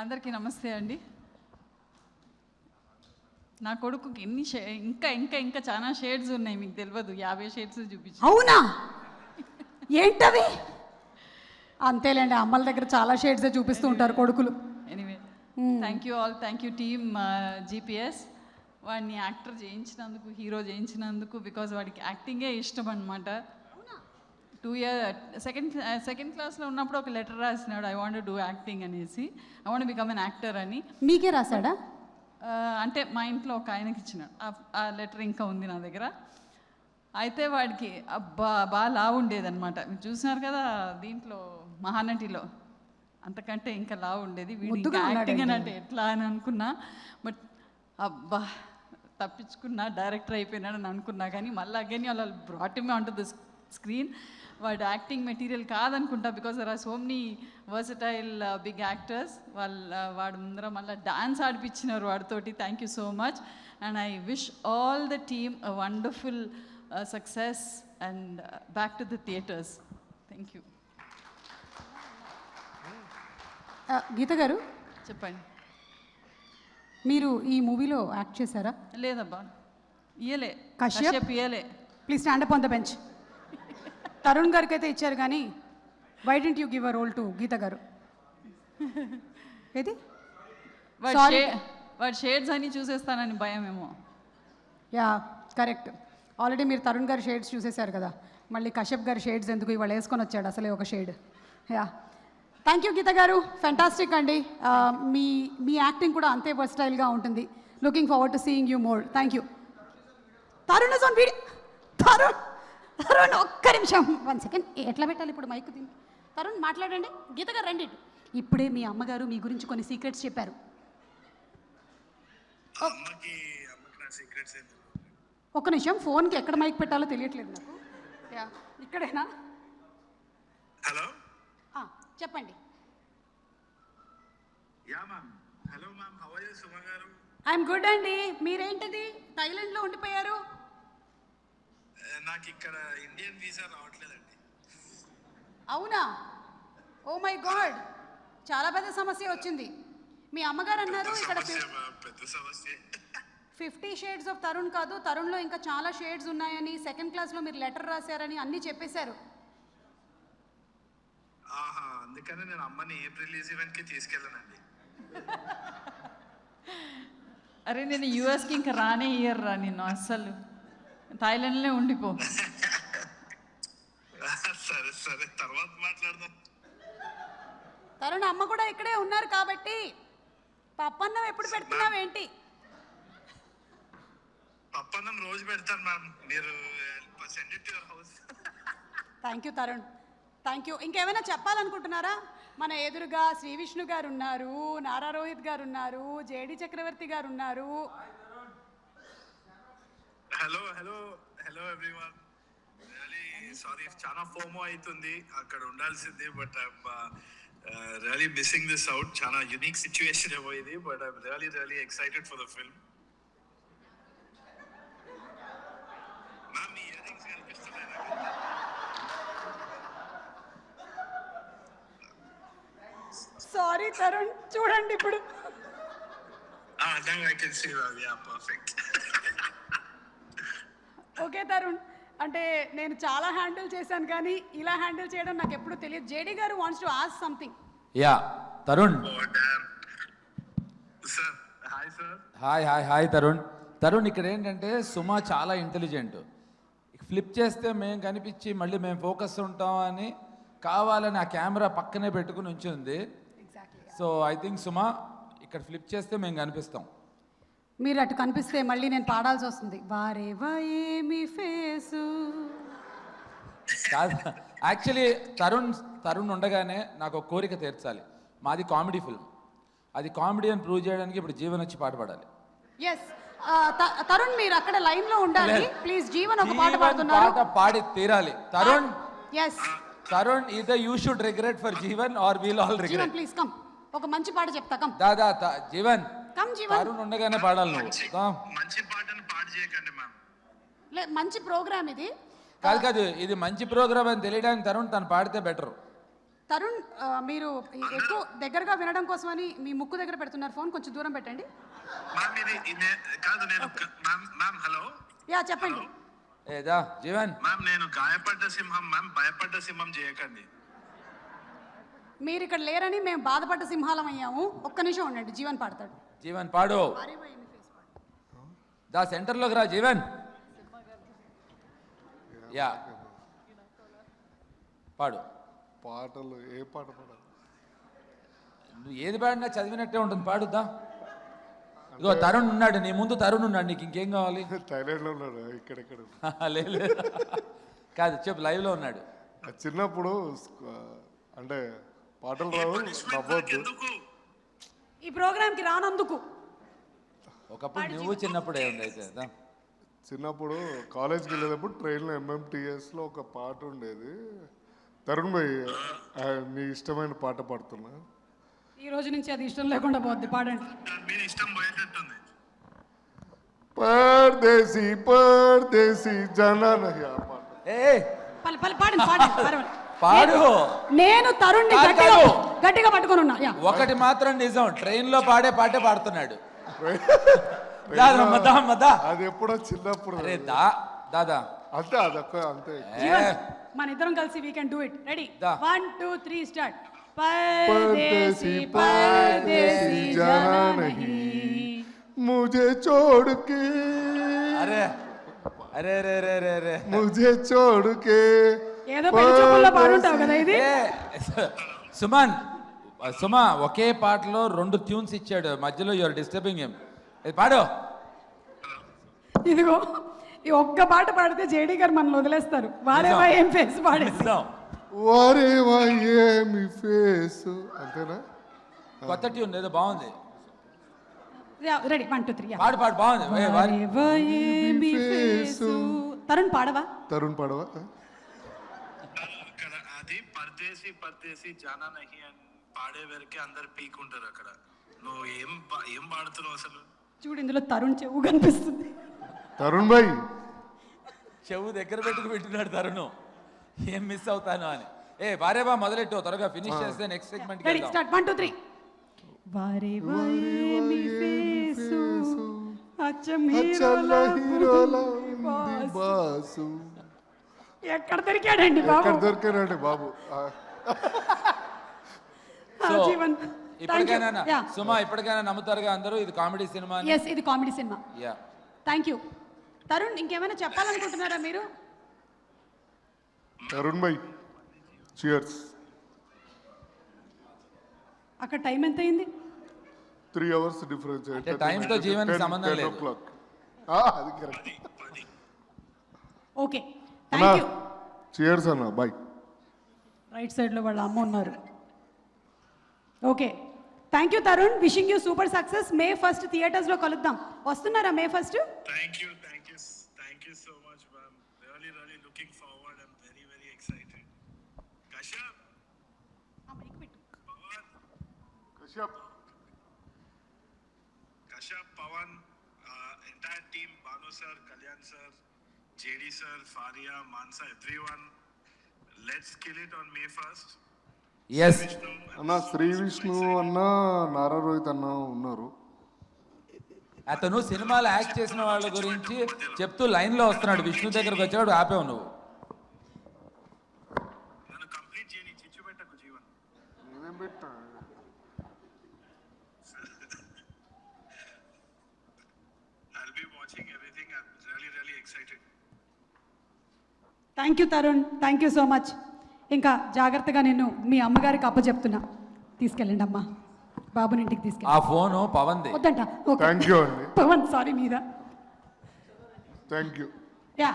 అందరికీ నమస్తే అండి. నా కొడుకుకి ఎన్ని ఇంకా ఇంకా ఇంకా చాలా షేడ్స్ ఉన్నాయి, మీకు తెలియదు. 50 షేడ్స్ చూపించు. అవునా? ఏంటవి? అంతేలేండి, అమ్మల దగ్గర చాలా షేడ్స్ చూపిస్తూ ఉంటారు కొడుకులు. Anyway, thank you all, thank you team GPS. వాడిని యాక్టర్ చేయించినందుకు, హీరో చేయించినందుకు, బికాజ్ వాడికి యాక్టింగే ఇష్టం అనమాట. 2 years సెకండ్ క్లాస్లో ఉన్నప్పుడు ఒక లెటర్ రాసినాడు, ఐ వాంట్ డూ యాక్టింగ్ అనేసి, I want become an actor అని. మీకే రాశాడా? అంటే మా ఇంట్లో ఒక ఆయనకి ఇచ్చినాడు. ఆ లెటర్ ఇంకా ఉంది నా దగ్గర. అయితే వాడికి బాగా లావు ఉండేదన్నమాట. మీరు చూసినారు కదా దీంట్లో మహానటిలో, అంతకంటే ఇంకా లావు ఉండేది. వీడు యాక్టింగ్ అని అంటే ఎట్లా అని అనుకున్నా, బట్ అబ్బా తప్పించుకున్నా, డైరెక్టర్ అయిపోయినాడు అని అనుకున్నా. కానీ మళ్ళీ అగైన్ వాళ్ళు brought him on to the screen. వాడు యాక్టింగ్ మెటీరియల్ కాదనుకుంటా, because there are so many versatile big actors. వాడు ముందర మళ్ళీ డాన్స్ ఆడిపించినారు వాడితోటి. Thank you so much, and I wish all the team a wonderful success and back to the theatres. Thank you. Geetha గారు చెప్పండి. మీరు ఈ మూవీలో యాక్ట్ చేశారా? లేదబ్బా, ఇయలే. కశ్యప్ ఇయలే. Please stand up on the bench. Tarun గారికి అయితే ఇచ్చారు, కానీ why didn't you give a role to Geetha గారు? ఏది? వాడు షేడ్స్ అని చూసేస్తానని భయం ఏమో. Yeah correct. ఆల్రెడీ మీరు తరుణ్ గారి షేడ్స్ చూసేశారు కదా, మళ్ళీ కశ్యప్ గారి షేడ్స్ ఎందుకు? ఇవాళ వేసుకొని వచ్చాడు అసలే ఒక shade. Yeah, thank you Geetha గారు, ఫెంటాస్టిక్ అండి. మీ యాక్టింగ్ కూడా అంతే వర్స్టైల్గా ఉంటుంది. Looking forward to seeing you more. Thank you. Tarun is on video. Tarun ఒక్క నిమిషం, 1 సెకండ్. ఎట్లా పెట్టాలి ఇప్పుడు మైక్ దీన్ని? తరుణ్ మాట్లాడండి. గీత గారు రండి. ఇప్పుడే మీ అమ్మగారు మీ గురించి కొన్ని సీక్రెట్స్ చెప్పారు. ఒక్క నిమిషం, ఫోన్కి ఎక్కడ మైక్ పెట్టాలో తెలియట్లేదు నాకు. యా, ఇక్కడేనా? హలో, చెప్పండి. Yeah ma'am. Hello ma'am, how are you Suma గారు? ఐఎమ్ గుడ్ అండి. మీరేంటిది థాయిలాండ్లో ఉండిపోయారు? నాకు ఇక్కడ ఇండియన్ వీసా రావట్లేదండి. అవునా? ఓ మై గాడ్, చాలా పెద్ద సమస్య వచ్చింది. మీ అమ్మగారు అన్నారు ఇక్కడ పెద్ద సమస్య. 50 షేడ్స్ ఆఫ్ తరుణ్ కాదు, తరుణ్లో ఇంకా చాలా షేడ్స్ ఉన్నాయని, సెకండ్ క్లాస్లో మీరు లెటర్ రాశారని అన్నీ చెప్పేశారు. ఆహా, అందుకనే నేను అమ్మని ఏప్రిల్ ఈవెంట్కి తీసుకెళ్ళానండి. అరే, నేను యూఎస్కి ఇంకా రానే ఇయర్ రా నిన్ను, అస్సలు థాయిలాండ్లో ఉండిపో. సరే సరే, తర్వాత మాట్లాడదాం. తరుణ్ అమ్మ కూడా ఇక్కడే ఉన్నారు కాబట్టి పప్పన్నం ఎప్పుడు పెడుతున్నావు ఏంటి? పప్పన్నం రోజు పెడతాను మ్యామ్, మీరు send it to your house. Thank you Tarun, thank you. ఇంకేమైనా చెప్పాలనుకుంటున్నారా? మన ఎదురుగా శ్రీ విష్ణు గారు ఉన్నారు, నారా రోహిత్ గారు ఉన్నారు, జేడి చక్రవర్తి గారు ఉన్నారు. Hello hello hello everyone. Really sorry, చాలా ఫోమో అవుతుంది అక్కడ ఉండాల్సింది, but I'm really missing this out. చాలా యూనిక్ సిచ్యువేషన్ ఏమో ఇది, but I'm really really excited for the film. Ma'am, me ear rings కనిపిస్తున్నాయి నాకు. సారీ తరుణ్, చూడండి ఇప్పుడు. Now I can see that. Yeah, perfect. Okay Tarun, అంటే నేను చాలా హ్యాండిల్ చేశాను కానీ ఇలా హ్యాండిల్ చేయడం నాకు ఎప్పుడు తెలియదు. జేడీ గారు wants to ask something. Yeah Tarun. Oh damn. Sir, hi sir. Hi Tarun. Tarun, ఇక్కడ ఏంటంటే సుమ చాలా ఇంటెలిజెంట్. ఫ్లిప్ చేస్తే మేము కనిపించి మళ్ళీ మేము ఫోకస్ ఉంటాం అని కావాలని ఆ కెమెరా పక్కనే పెట్టుకుని ఉంచింది. సో ఐ థింక్ సుమ ఇక్కడ ఫ్లిప్ చేస్తే మేము కనిపిస్తాం. మీరు అటు కనిపిస్తే మళ్ళీ నేను పాడాల్సి వస్తుంది. వారేవా ఏమి ఫేసు. కాదు, యాక్చువల్లీ తరుణ్ ఉండగానే నాకు ఒక కోరిక తీర్చాలి. మాది కామెడీ ఫిల్మ్, అది కామెడీ అని ప్రూవ్ చేయడానికి ఇప్పుడు జీవన్ వచ్చి పాట పాడాలి. ఎస్ తరుణ్, మీరు అక్కడ లైన్ లో ఉండాలి ప్లీజ్. జీవన్ ఒక పాట పాడుతున్నారు, పాట పాడి తీరాలి. Tarun, yes Tarun, either you should regret for Jeevan or we'll all regret. Jeevan please come, ఒక మంచి పాట చెప్తా. కమ్ దాదా జీవన్, కమ్ జీవన్. తరుణ్ ఉండగానే పాడాలి నువ్వు. మంచి పాటను పాడు చేయకండి మ్యామ్. మంచి ప్రోగ్రామ్ ఇది. కాదు, ఇది మంచి ప్రోగ్రామ్ అని తెలియడానికి తరుణ్ తను పాడితే బెటర్. తరుణ్ మీరు ఎక్కువ దగ్గరగా వినడం కోసమని మీ ముక్కు దగ్గర పెడుతున్నారు ఫోన్, కొంచెం దూరం పెట్టండి. మ్యామ్ ఇది కాదు నేను మ్యామ్ హలో యా చెప్పండి. ఏదా జీవన్ మ్యామ్ నేను గాయపడ్డ సింహం మ్యామ్, భయపడ్డ సింహం చేయకండి. మీరు ఇక్కడ లేరని మేము బాధపడ్డ సింహాలం అయ్యాము. ఒక్క నిమిషం ఉండండి, జీవన్ పాడతాడు. జీవన్ పాడు. దా సెంటర్లోకి రా జీవన్. యా పాడు. పాటలు ఏ పాట పాడాలి? నువ్వు ఏది పాడినా చదివినట్టే ఉంటుంది, పాడుద్దా. ఇగో తరుణ్ ఉన్నాడు నీ ముందు, తరుణ్ ఉన్నాడు, నీకు ఇంకేం కావాలి? థైలాండ్లో ఉన్నాడు, ఇక్కడెక్కడ లేదు కాదు చెప్పు, లైవ్లో ఉన్నాడు. చిన్నప్పుడు అంటే పాటలు రావు, నవ్వద్దు. ఎందుకు ఈ ప్రోగ్రామ్కి రానందుకు. ఒకప్పుడు నువ్వు చిన్నప్పుడే ఉంది అయితే దా. చిన్నప్పుడు కాలేజ్కి వెళ్ళేటప్పుడు ట్రైన్లో ఎంఎంటీఎస్లో ఒక పాట ఉండేది. తరుణ్ భాయ్ మీ ఇష్టమైన పాట పాడుతున్నా. ఈ రోజు నుంచి అది ఇష్టం లేకుండా పోద్ది, పాడండి. మీరు ఇష్టం పోయేటట్టుంది. పర్దేశీ పర్దేశీ జనా నహీ ఆ పాట. ఏ పాడండి పర్వాలేదు. పాడు. నేను తరుణ్ని కాదు, గట్టిగా కాదు. గట్టిగా పట్టుకొని ఉన్నా. యా. ఒకటి మాత్రం నిజం, ట్రైన్ లో పాడే పాటే పాడుతున్నాడు. మదా మదా అది ఎప్పుడో చిన్నప్పుడు. అరే దా దాదా అంతే అదొక్క అంతే. జీవన్, మన ఇద్దరం కలిసి we can do it. Ready, దా. 1 2 3 స్టార్ట్. परदेसी परदेसी जाना नहीं मुझे छोड़ के, అరే అరే రే రే రే రే मुझे छोड़ के. ఏదో పెళ్లి చూపుల్లో పాడుంటావు కదా ఇది. సుమన్ సుమా ఒకే పాటలో 2 ట్యూన్స్ ఇచ్చాడు, మధ్యలో యువర్ డిస్టర్బింగ్ హిమ్. పాడు. ఇదిగో ఈ ఒక్క పాట పాడితే జేడీ గారు మనల్ని వదిలేస్తారు. వారేవా ఏం ఫేస్ పాడేసి. నిజం. వారే వాయే మీ ఫేస్ అంతేనా? కొత్త ట్యూన్ ఏదో బాగుంది, రెడీ 1 2 3. పాడు పాడు బాగుంది. వారేవా ఏమి ఫేసు. తరుణ్ పాడవా? తరుణ్ పాడవా? అక్కడ అది పర్దేశీ పర్దేశీ జానా నహి అని పాడే వరకే అందరు పీకుంటారు అక్కడ. నువ్వు ఏం పాడుతున్నావు అసలు? చూడు ఇందులో తరుణ్ చెవు కనిపిస్తుంది. తరుణ్ భాయ్ చెవు దగ్గర పెట్టుకు పెట్టినాడు తరుణ్, ఏం మిస్ అవుతాను అని. వారేవా మొదలెట్టు, త్వరగా ఫినిష్ చేస్తే నెక్స్ట్ సెగ్మెంట్ రెడీ స్టార్ట్ 1 2 3. వారేవా ఏమి ఫేసు అచ్చం హీరోలా హీరోలా ఉంది బాసు. ఎక్కడ దొరికాడండి బాబు? ఎక్కడ దొరికారండి బాబు? జీవన్ ఇప్పటికైనా సుమా ఇప్పటికైనా నమ్ముతారుగా అందరూ ఇది కామెడీ సినిమా అని? ఎస్, ఇది comedy cinema. Yeah thank you. Tarun ఇంకేమైనా చెప్పాలనుకుంటున్నారా మీరు? తరుణ్ భాయ్ చియర్స్. అక్కడ టైం ఎంత అయింది? 3 hours డిఫరెన్స్. అంటే time తో జీవన్కి సంబంధం లేదు. అది correct. Okay, thank you. Cheers అన్న, బాయ్. రైట్ సైడ్లో వాళ్ళ అమ్మ ఉన్నారు. Okay, thank you Tarun. Wishing you super success. May 1st థియేటర్స్లో కలుద్దాం. వస్తున్నారా May 1st? Thank you so much, ma'am. Really looking forward. I'm very excited. Kashyap, Pawan, entire team, Banu sir, Kalyan sir, JD sir, Faria, Mansa, everyone. Let's kill it on May 1st. Yes. అన్న శ్రీ విష్ణు అన్న, నారా రోహిత్ అన్న ఉన్నారు. అతను సినిమాలో act చేసిన వాళ్ళ గురించి చెప్తూ లైన్లో వస్తున్నాడు, విష్ణు దగ్గరకు వచ్చాడు, ఆపేవు నువ్వు. నన్ను కంప్లీట్ చేయని చిచ్చు పెట్టకు జీవన్. నేనేం పెట్టా? I'll be watching everything. I'm really excited. Thank you Tarun, thank you so much. ఇంకా జాగ్రత్తగా నేను మీ అమ్మగారికి అప్పచెప్తున్నా. తీసుకెళ్ళండి అమ్మా, బాబుని ఇంటికి తీసుకెళ్ళి. ఆ ఫోను పవన్ది. వద్దంట. థ్యాంక్ యూ అండి. పవన్ సారీ మీద. Thank you. యా